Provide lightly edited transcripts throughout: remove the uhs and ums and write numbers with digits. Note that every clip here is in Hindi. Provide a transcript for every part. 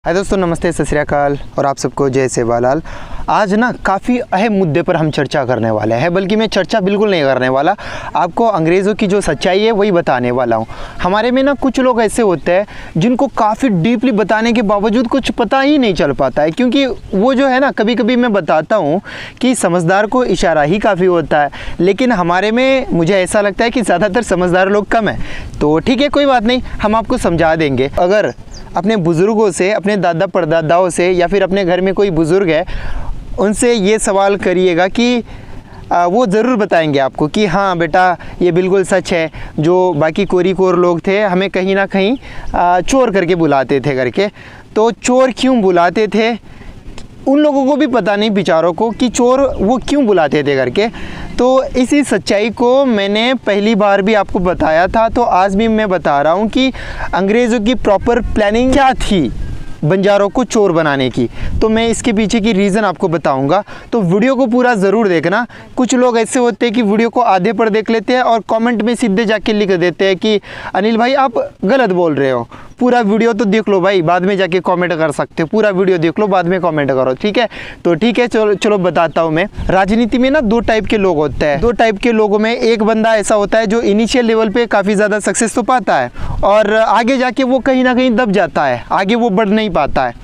हाय दोस्तों, नमस्ते, सत श्री अकाल और आप सबको जय सेवालाल। आज ना काफ़ी अहम मुद्दे पर हम चर्चा करने वाले हैं, बल्कि मैं चर्चा बिल्कुल नहीं करने वाला, आपको अंग्रेज़ों की जो सच्चाई है वही बताने वाला हूँ। हमारे में ना कुछ लोग ऐसे होते हैं जिनको काफ़ी डीपली बताने के बावजूद कुछ पता ही नहीं चल पाता है, क्योंकि वो जो है ना, कभी कभी मैं बताता हूँ कि समझदार को इशारा ही काफ़ी होता है, लेकिन हमारे में मुझे ऐसा लगता है कि ज़्यादातर समझदार लोग कम हैं। तो ठीक है, कोई बात नहीं, हम आपको समझा देंगे। अगर अपने बुज़ुर्गों से, अपने दादा परदादाओं से, या फिर अपने घर में कोई बुज़ुर्ग है, उनसे ये सवाल करिएगा कि वो ज़रूर बताएंगे आपको कि हाँ बेटा, ये बिल्कुल सच है। जो बाकी कोरी-कोर लोग थे, हमें कहीं ना कहीं चोर करके बुलाते थे करके। तो चोर क्यों बुलाते थे, उन लोगों को भी पता नहीं बेचारों को कि चोर वो क्यों बुलाते थे करके। तो इसी सच्चाई को मैंने पहली बार भी आपको बताया था, तो आज भी मैं बता रहा हूँ कि अंग्रेज़ों की प्रॉपर प्लानिंग क्या थी बंजारों को चोर बनाने की। तो मैं इसके पीछे की रीज़न आपको बताऊंगा, तो वीडियो को पूरा ज़रूर देखना। कुछ लोग ऐसे होते हैं कि वीडियो को आधे पर देख लेते हैं और कमेंट में सीधे जाके लिख देते हैं कि अनिल भाई आप गलत बोल रहे हो। पूरा वीडियो तो देख लो भाई, बाद में जाके कमेंट कर सकते हो। पूरा वीडियो देख लो, बाद में कमेंट करो, ठीक है। तो ठीक है, चलो बताता हूँ मैं। राजनीति में ना दो टाइप के लोग होते हैं। दो टाइप के लोगों में एक बंदा ऐसा होता है जो इनिशियल लेवल पे काफ़ी ज़्यादा सक्सेस तो पाता है, और आगे जाके वो कहीं ना कहीं दब जाता है, आगे वो बढ़ नहीं पाता है।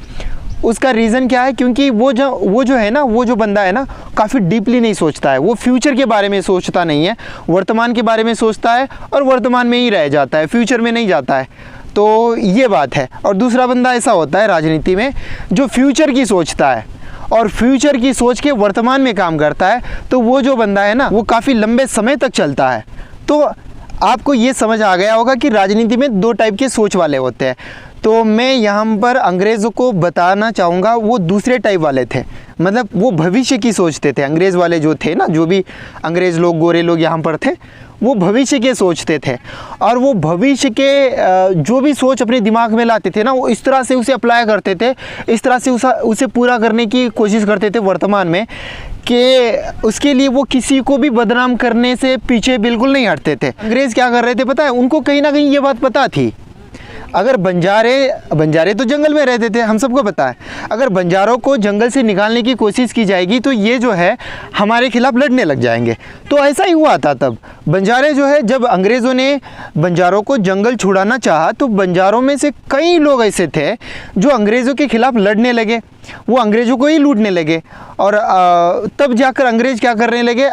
उसका रीज़न क्या है? क्योंकि वो जो है ना, वो जो बंदा है ना, काफ़ी डीपली नहीं सोचता है। वो फ्यूचर के बारे में सोचता नहीं है, वर्तमान के बारे में सोचता है और वर्तमान में ही रह जाता है, फ्यूचर में नहीं जाता है। तो ये बात है। और दूसरा बंदा ऐसा होता है राजनीति में जो फ्यूचर की सोचता है और फ्यूचर की सोच के वर्तमान में काम करता है। तो वो जो बंदा है ना, वो काफ़ी लंबे समय तक चलता है। तो आपको ये समझ आ गया होगा कि राजनीति में दो टाइप के सोच वाले होते हैं। तो मैं यहाँ पर अंग्रेज़ों को बताना चाहूँगा, वो दूसरे टाइप वाले थे, मतलब वो भविष्य की सोचते थे। अंग्रेज़ वाले जो थे ना, जो भी अंग्रेज़ लोग, गोरे लोग यहाँ पर थे, वो भविष्य के सोचते थे। और वो भविष्य के जो भी सोच अपने दिमाग में लाते थे ना, वो इस तरह से उसे अप्लाई करते थे, इस तरह से उसे पूरा करने की कोशिश करते थे वर्तमान में, कि उसके लिए वो किसी को भी बदनाम करने से पीछे बिल्कुल नहीं हटते थे। अंग्रेज़ क्या कर रहे थे पता है? उनको कहीं ना कहीं ये बात पता थी, अगर बंजारे तो जंगल में रहते थे, हम सबको पता है। अगर बंजारों को जंगल से निकालने की कोशिश की जाएगी तो ये जो है हमारे खिलाफ लड़ने लग जाएंगे। तो ऐसा ही हुआ था तब। बंजारे जो है, जब अंग्रेज़ों ने बंजारों को जंगल छुड़ाना चाहा, तो बंजारों में से कई लोग ऐसे थे जो अंग्रेज़ों के खिलाफ लड़ने लगे, वो अंग्रेज़ों को ही लूटने लगे। और तब जाकर अंग्रेज़ क्या करने लगे,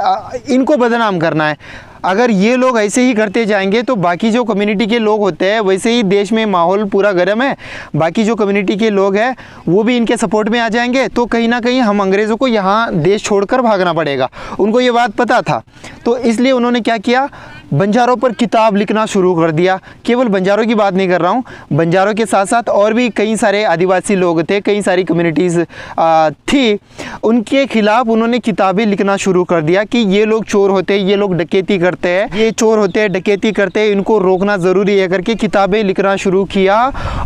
इनको बदनाम करना है। अगर ये लोग ऐसे ही करते जाएंगे तो बाकी जो कम्युनिटी के लोग होते हैं, वैसे ही देश में माहौल पूरा गर्म है, बाकी जो कम्युनिटी के लोग हैं वो भी इनके सपोर्ट में आ जाएंगे। तो कहीं ना कहीं हम अंग्रेज़ों को यहाँ देश छोड़कर भागना पड़ेगा। उनको ये बात पता था, तो इसलिए उन्होंने क्या किया, बंजारों पर किताब लिखना शुरू कर दिया। केवल बंजारों की बात नहीं कर रहा हूँ, बंजारों के साथ साथ और भी कई सारे आदिवासी लोग थे, कई सारी कम्युनिटीज़ थी, उनके खिलाफ उन्होंने किताबें लिखना शुरू कर दिया कि ये लोग चोर होते हैं, ये लोग डकैती करते हैं, ये चोर होते हैं, डकैती करते हैं, इनको रोकना ज़रूरी है करके किताबें लिखना शुरू किया।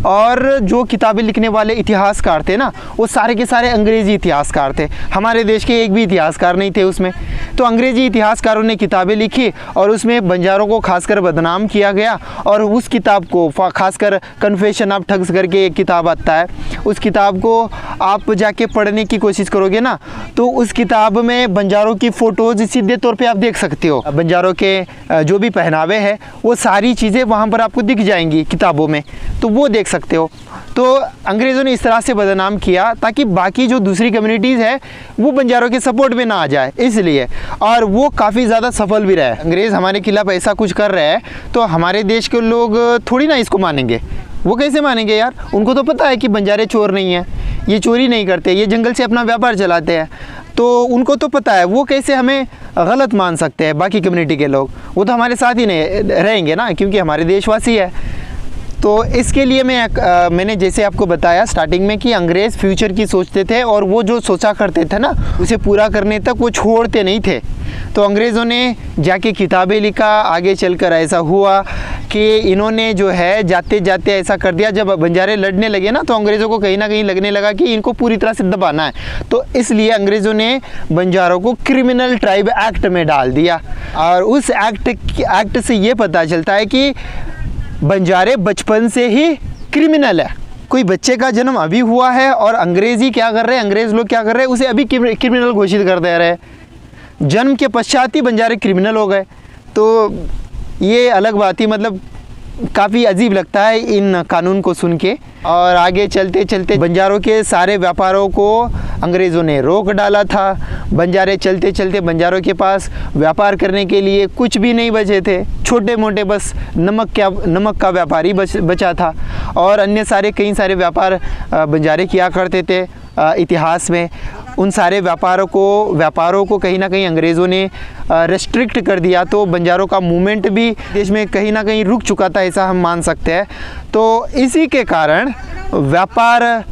और जो किताबें लिखने वाले इतिहासकार थे ना, वो सारे के सारे अंग्रेज़ी इतिहासकार थे। हमारे देश के एक भी इतिहासकार नहीं थे उसमें। तो अंग्रेज़ी इतिहासकारों ने किताबें लिखी और उसमें बंजारों को खासकर बदनाम किया गया। और उस किताब को, खासकर कन्फेशन ऑफ ठग्स करके एक किताब आता है, उस किताब को आप जाके पढ़ने की कोशिश करोगे ना, तो उस किताब में बंजारों की फ़ोटोज़ सीधे तौर पे आप देख सकते हो। बंजारों के जो भी पहनावे हैं, वो सारी चीज़ें वहाँ पर आपको दिख जाएंगी किताबों में, तो वो देख सकते हो। तो अंग्रेज़ों ने इस तरह से बदनाम किया ताकि बाकी जो दूसरी कम्युनिटीज़ है वो बंजारों के सपोर्ट में ना आ जाए, इसलिए। और वो काफ़ी ज़्यादा सफल भी रहे। अंग्रेज़ हमारे खिलाफ ऐसा कुछ कर रहे हैं तो हमारे देश के लोग थोड़ी ना इसको मानेंगे। वो कैसे मानेंगे यार? उनको तो पता है कि बंजारे चोर नहीं हैं, ये चोरी नहीं करते, ये जंगल से अपना व्यापार चलाते हैं। तो उनको तो पता है, वो कैसे हमें गलत मान सकते हैं बाकी कम्युनिटी के लोग? वो तो हमारे साथ ही नहीं रहेंगे ना, क्योंकि हमारे देशवासी है। तो इसके लिए मैंने जैसे आपको बताया स्टार्टिंग में कि अंग्रेज़ फ्यूचर की सोचते थे, और वो जो सोचा करते थे ना, उसे पूरा करने तक वो छोड़ते नहीं थे। तो अंग्रेज़ों ने जाके किताबें लिखा, आगे चलकर ऐसा हुआ कि इन्होंने जो है जाते जाते ऐसा कर दिया। जब बंजारे लड़ने लगे ना, तो अंग्रेज़ों को कहीं ना कहीं लगने लगा कि इनको पूरी तरह से दबाना है। तो इसलिए अंग्रेज़ों ने बंजारों को क्रिमिनल ट्राइब एक्ट में डाल दिया। और उस एक्ट से ये पता चलता है कि बंजारे बचपन से ही क्रिमिनल है। कोई बच्चे का जन्म अभी हुआ है और अंग्रेज़ी क्या कर रहे हैं, अंग्रेज़ लोग क्या कर रहे हैं, उसे अभी क्रिमिनल घोषित कर दे रहे हैं। जन्म के पश्चात ही बंजारे क्रिमिनल हो गए। तो ये अलग बात ही, मतलब काफ़ी अजीब लगता है इन कानून को सुन के। और आगे चलते चलते बंजारों के सारे व्यापारों को अंग्रेज़ों ने रोक डाला था। बंजारे चलते चलते बंजारों के पास व्यापार करने के लिए कुछ भी नहीं बचे थे। छोटे मोटे बस नमक का व्यापार ही बचा था और अन्य सारे कई सारे व्यापार बंजारे किया करते थे। इतिहास में उन सारे व्यापारों को कहीं ना कहीं अंग्रेज़ों ने रेस्ट्रिक्ट कर दिया, तो बंजारों का मूवमेंट भी देश में कहीं ना कहीं रुक चुका था, ऐसा हम मान सकते हैं। तो इसी के कारण व्यापार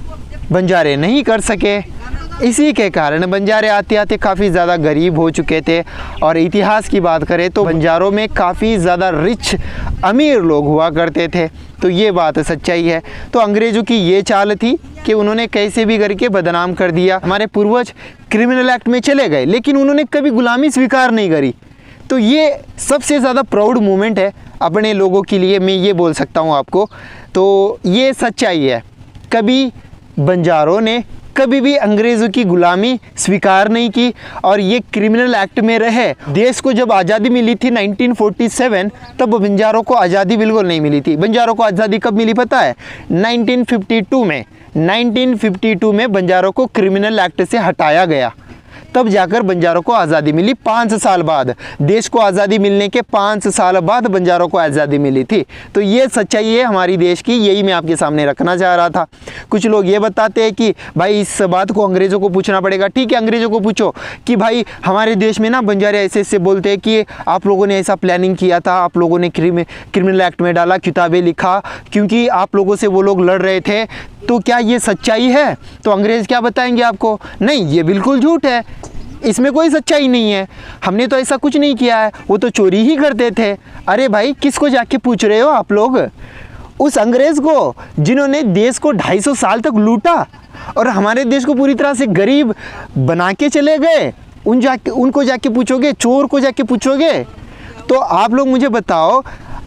बंजारे नहीं कर सके। इसी के कारण बंजारे आते आते काफ़ी ज़्यादा गरीब हो चुके थे। और इतिहास की बात करें तो बंजारों में काफ़ी ज़्यादा रिच अमीर लोग हुआ करते थे। तो ये बात सच्चाई है। तो अंग्रेज़ों की ये चाल थी कि उन्होंने कैसे भी करके बदनाम कर दिया। हमारे पूर्वज क्रिमिनल एक्ट में चले गए लेकिन उन्होंने कभी गुलामी स्वीकार नहीं करी। तो ये सबसे ज़्यादा प्राउड मोमेंट है अपने लोगों के लिए, मैं ये बोल सकता हूँ आपको। तो ये सच्चाई है, कभी बंजारों ने कभी भी अंग्रेज़ों की गुलामी स्वीकार नहीं की और ये क्रिमिनल एक्ट में रहे। देश को जब आज़ादी मिली थी 1947, तब बंजारों को आज़ादी बिल्कुल नहीं मिली थी। बंजारों को आज़ादी कब मिली पता है? 1952 में। 1952 में बंजारों को क्रिमिनल एक्ट से हटाया गया, तब जाकर बंजारों को आज़ादी मिली। 5 साल बाद, देश को आज़ादी मिलने के 5 साल बाद बंजारों को आज़ादी मिली थी। तो ये सच्चाई है हमारी देश की, यही मैं आपके सामने रखना चाह रहा था। कुछ लोग ये बताते हैं कि भाई इस बात को अंग्रेज़ों को पूछना पड़ेगा। ठीक है, अंग्रेज़ों को पूछो कि भाई हमारे देश में ना बंजारे ऐसे ऐसे बोलते हैं कि आप लोगों ने ऐसा प्लानिंग किया था, आप लोगों ने क्रिमिनल एक्ट में डाला, किताबें लिखा, क्योंकि आप लोगों से वो लोग लड़ रहे थे। तो क्या ये सच्चाई है? तो अंग्रेज़ क्या बताएंगे आपको? नहीं, ये बिल्कुल झूठ है, इसमें कोई सच्चाई नहीं है, हमने तो ऐसा कुछ नहीं किया है, वो तो चोरी ही करते थे। अरे भाई, किसको जाके पूछ रहे हो आप लोग? उस अंग्रेज़ को जिन्होंने देश को 250 साल तक लूटा और हमारे देश को पूरी तरह से गरीब बना के चले गए, उनको जाके पूछोगे? चोर को जाके पूछोगे? तो आप लोग मुझे बताओ,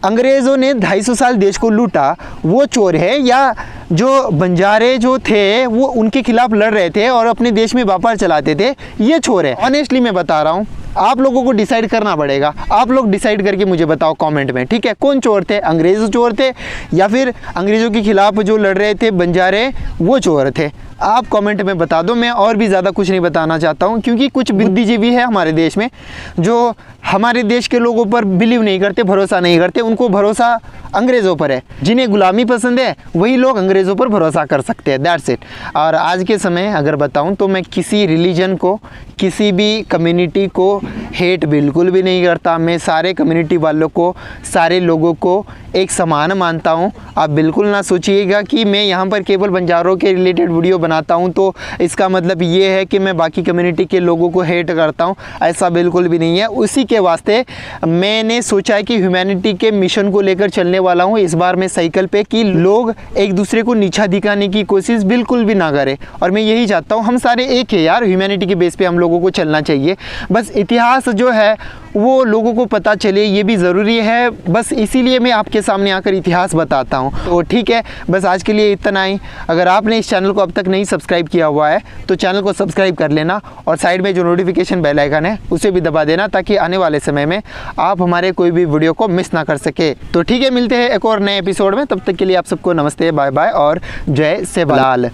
अंग्रेज़ों ने 250 साल देश को लूटा, वो चोर है या जो बंजारे जो थे वो उनके खिलाफ लड़ रहे थे और अपने देश में व्यापार चलाते थे, ये चोर है? ऑनेस्टली मैं बता रहा हूँ, आप लोगों को डिसाइड करना पड़ेगा। आप लोग डिसाइड करके मुझे बताओ कमेंट में, ठीक है? कौन चोर थे? अंग्रेज़ चोर थे या फिर अंग्रेज़ों के खिलाफ जो लड़ रहे थे बंजारे, वो चोर थे? आप कमेंट में बता दो। मैं और भी ज़्यादा कुछ नहीं बताना चाहता हूँ, क्योंकि कुछ बुद्धिजीवी है हमारे देश में जो हमारे देश के लोगों पर बिलीव नहीं करते, भरोसा नहीं करते। उनको भरोसा अंग्रेज़ों पर है। जिन्हें गुलामी पसंद है वही लोग अंग्रेज़ों पर भरोसा कर सकते हैं, दैट्स इट। और आज के समय अगर बताऊं तो मैं किसी रिलीजन को, किसी भी कम्युनिटी को हेट बिल्कुल भी नहीं करता। मैं सारे कम्युनिटी वालों को, सारे लोगों को एक समान मानता हूं। आप बिल्कुल ना सोचिएगा कि मैं यहाँ पर केवल बंजारों के रिलेटेड वीडियो बनाता हूँ तो इसका मतलब ये है कि मैं बाकी कम्युनिटी के लोगों को हेट करता हूँ, ऐसा बिल्कुल भी नहीं है। उसी के वास्ते मैंने सोचा है कि ह्यूमैनिटी के मिशन को लेकर चलने वाला हूँ इस बार मैं साइकिल पे, कि लोग एक दूसरे को नीचा दिखाने की कोशिश बिल्कुल भी ना करें। और मैं यही चाहता हूँ, हम सारे एक है यार, ह्यूमैनिटी के बेस पे हम लोगों को चलना चाहिए। बस इतिहास जो है वो लोगों को पता चले, ये भी ज़रूरी है। बस इसीलिए मैं आपके सामने आकर इतिहास बताता हूँ। तो ठीक है, बस आज के लिए इतना ही। अगर आपने इस चैनल को अब तक नहीं सब्सक्राइब किया हुआ है तो चैनल को सब्सक्राइब कर लेना और साइड में जो नोटिफिकेशन बेल आइकन है उसे भी दबा देना, ताकि आने वाले समय में आप हमारे कोई भी वीडियो को मिस ना कर सके। तो ठीक है, मिलते हैं एक और नए एपिसोड में। तब तक के लिए आप सबको नमस्ते, बाय बाय और जय सेवालाल।